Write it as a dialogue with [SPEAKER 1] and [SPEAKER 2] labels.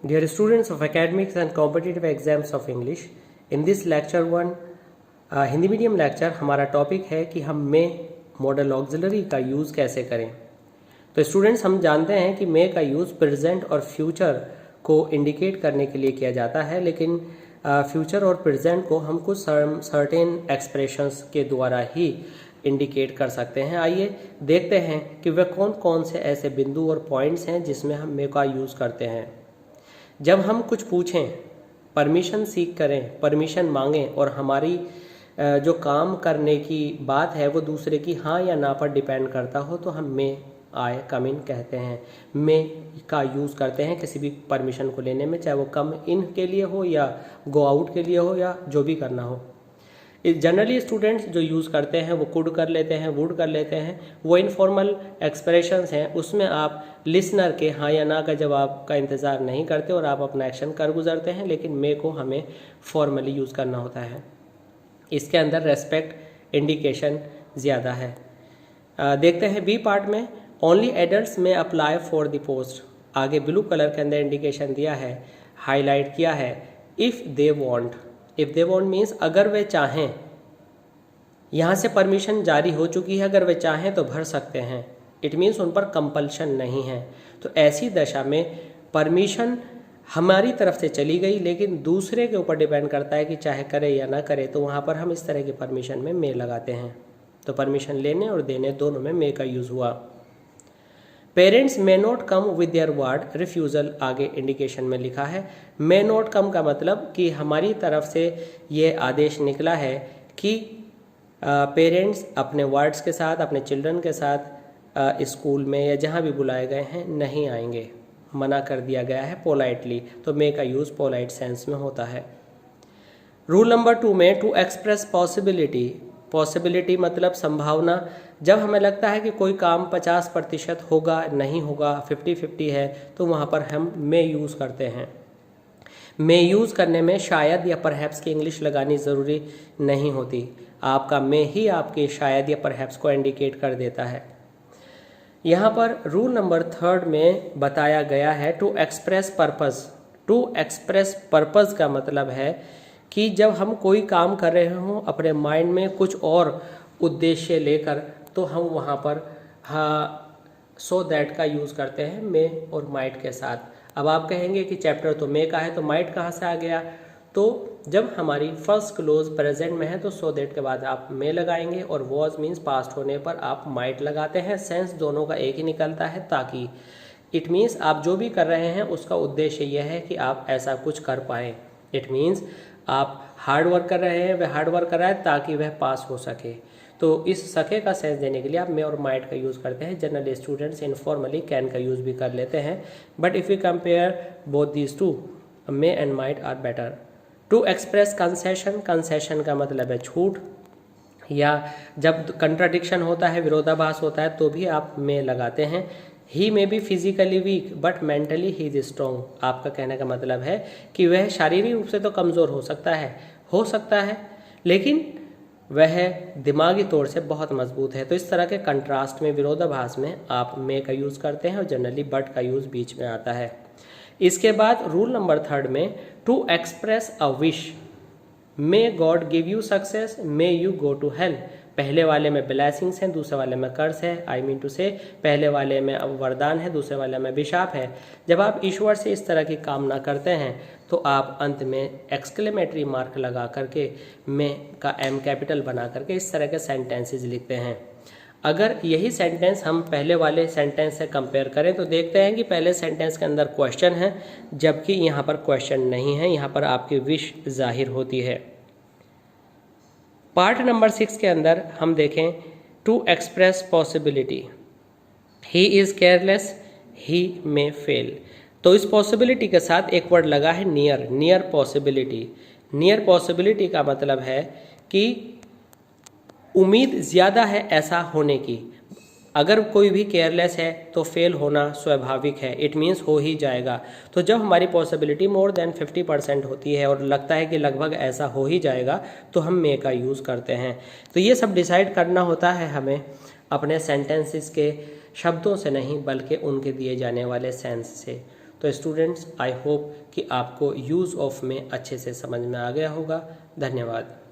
[SPEAKER 1] Dear students of academics and competitive exams of English, in this lecture one Hindi medium lecture हमारा topic है कि हम मे model auxiliary का use कैसे करें। तो स्टूडेंट्स, हम जानते हैं कि मे का यूज़ प्रेजेंट और फ्यूचर को इंडिकेट करने के लिए किया जाता है, लेकिन फ्यूचर और प्रेजेंट को हम कुछ सर्टेन एक्सप्रेशंस के द्वारा ही इंडिकेट कर सकते हैं। आइए देखते हैं कि वे कौन कौन से ऐसे बिंदु और पॉइंट्स हैं जिसमें हम मे का यूज़ करते हैं। जब हम कुछ पूछें, परमिशन सीख करें, परमिशन मांगें और हमारी जो काम करने की बात है वो दूसरे की हाँ या ना पर डिपेंड करता हो, तो हम मे आए कम इन कहते हैं। मे का यूज़ करते हैं किसी भी परमिशन को लेने में, चाहे वो कम इन के लिए हो या गो आउट के लिए हो या जो भी करना हो। जनरली स्टूडेंट्स जो यूज़ करते हैं वो कुड कर लेते हैं, वुड कर लेते हैं। वो इनफॉर्मल एक्सप्रेशंस हैं, उसमें आप लिसनर के हाँ या ना का जवाब का इंतज़ार नहीं करते और आप अपना एक्शन कर गुजरते हैं, लेकिन मे को हमें फॉर्मली यूज़ करना होता है। इसके अंदर रेस्पेक्ट इंडिकेशन ज़्यादा है। देखते हैं बी पार्ट में, ओनली एडल्ट्स में अप्लाई फॉर द पोस्ट। आगे ब्लू कलर के अंदर इंडिकेशन दिया है, हाईलाइट किया है, if they want. If they want means अगर वे चाहें। यहाँ से परमिशन जारी हो चुकी है, अगर वे चाहें तो भर सकते हैं। इट मीन्स उन पर कंपल्शन नहीं है। तो ऐसी दशा में परमिशन हमारी तरफ से चली गई, लेकिन दूसरे के ऊपर डिपेंड करता है कि चाहे करे या ना करे, तो वहाँ पर हम इस तरह की परमिशन में मे लगाते हैं। तो परमिशन लेने और देने दोनों में मे का यूज़ हुआ। Parents may not come with their word refusal, आगे इंडिकेशन में लिखा है। मे नॉट कम का मतलब कि हमारी तरफ से ये आदेश निकला है कि पेरेंट्स अपने वर्ड्स के साथ, अपने चिल्ड्रन के साथ स्कूल में या जहाँ भी बुलाए गए हैं नहीं आएंगे, मना कर दिया गया है पोलाइटली। तो मे का यूज़ पोलाइट सेंस में होता है। रूल नंबर 2 में टू एक्सप्रेस पॉसिबिलिटी। पॉसिबिलिटी मतलब संभावना। जब हमें लगता है कि कोई काम 50% होगा, नहीं होगा, 50-50 है, तो वहाँ पर हम मे यूज़ करते हैं। मे यूज़ करने में शायद या परहैप्स की इंग्लिश लगानी ज़रूरी नहीं होती। आपका मे ही आपके शायद या परहैप्स को इंडिकेट कर देता है। यहाँ पर रूल नंबर 3 में बताया गया है to express purpose. To express purpose का मतलब है कि जब हम कोई काम कर रहे हों अपने माइंड में कुछ और उद्देश्य लेकर, तो हम वहाँ पर सो दैट का यूज़ करते हैं मे और माइट के साथ। अब आप कहेंगे कि चैप्टर तो मे का है तो माइट कहाँ से आ गया। तो जब हमारी फर्स्ट क्लोज प्रेजेंट में है तो सो दैट के बाद आप मे लगाएंगे, और वॉज मीन्स पास्ट होने पर आप माइट लगाते हैं। सेंस दोनों का एक ही निकलता है, ताकि इट मीन्स आप जो भी कर रहे हैं उसका उद्देश्य यह है कि आप ऐसा कुछ कर पाएँ। इट मीन्स आप हार्ड वर्क कर रहे हैं, वह हार्ड वर्क कर रहा है ताकि वह पास हो सके। तो इस सके का सेंस देने के लिए आप मे और माइट का यूज़ करते हैं। जनरली स्टूडेंट्स इनफॉर्मली कैन का यूज़ भी कर लेते हैं, but if you compare both these two, may and might are better. To express concession. Concession का मतलब है छूट, या जब कंट्राडिक्शन होता है, विरोधाभास होता है, तो भी आप मे लगाते हैं। He may be physically weak but mentally he is strong. आपका कहने का मतलब है कि वह शारीरिक रूप से तो कमज़ोर हो सकता है, लेकिन वह दिमागी तौर से बहुत मजबूत है। तो इस तरह के कंट्रास्ट में, विरोधाभास में आप मे का यूज़ करते हैं, और जनरली बट का यूज़ बीच में आता है। इसके बाद रूल नंबर 3 में to express a wish. May God give you success, may you go to hell. पहले वाले में ब्लेसिंग्स हैं, दूसरे वाले में कर्स है। आई मीन टू से पहले वाले में वरदान है, दूसरे वाले में अभिशाप है। जब आप ईश्वर से इस तरह की कामना करते हैं तो आप अंत में एक्सक्लेमेटरी मार्क लगा करके, मे का एम कैपिटल बना करके इस तरह के सेंटेंसेस लिखते हैं। अगर यही सेंटेंस हम पहले वाले सेंटेंस से कंपेयर करें तो देखते हैं कि पहले सेंटेंस के अंदर क्वेश्चन है, जबकि यहाँ पर क्वेश्चन नहीं है, यहाँ पर आपकी विश जाहिर होती है। पार्ट नंबर 6 के अंदर हम देखें to express possibility. He is careless, he may fail. तो इस पॉसिबिलिटी के साथ एक वर्ड लगा है near. Near possibility. Near possibility का मतलब है कि उम्मीद ज़्यादा है ऐसा होने की। अगर कोई भी केयरलेस है तो फेल होना स्वाभाविक है, इट मीन्स हो ही जाएगा। तो जब हमारी पॉसिबिलिटी मोर देन 50% होती है और लगता है कि लगभग ऐसा हो ही जाएगा, तो हम मे का यूज़ करते हैं। तो ये सब डिसाइड करना होता है हमें अपने सेंटेंसेस के शब्दों से नहीं, बल्कि उनके दिए जाने वाले सेंस से। तो स्टूडेंट्स आई होप कि आपको यूज़ ऑफ में अच्छे से समझ में आ गया होगा। धन्यवाद।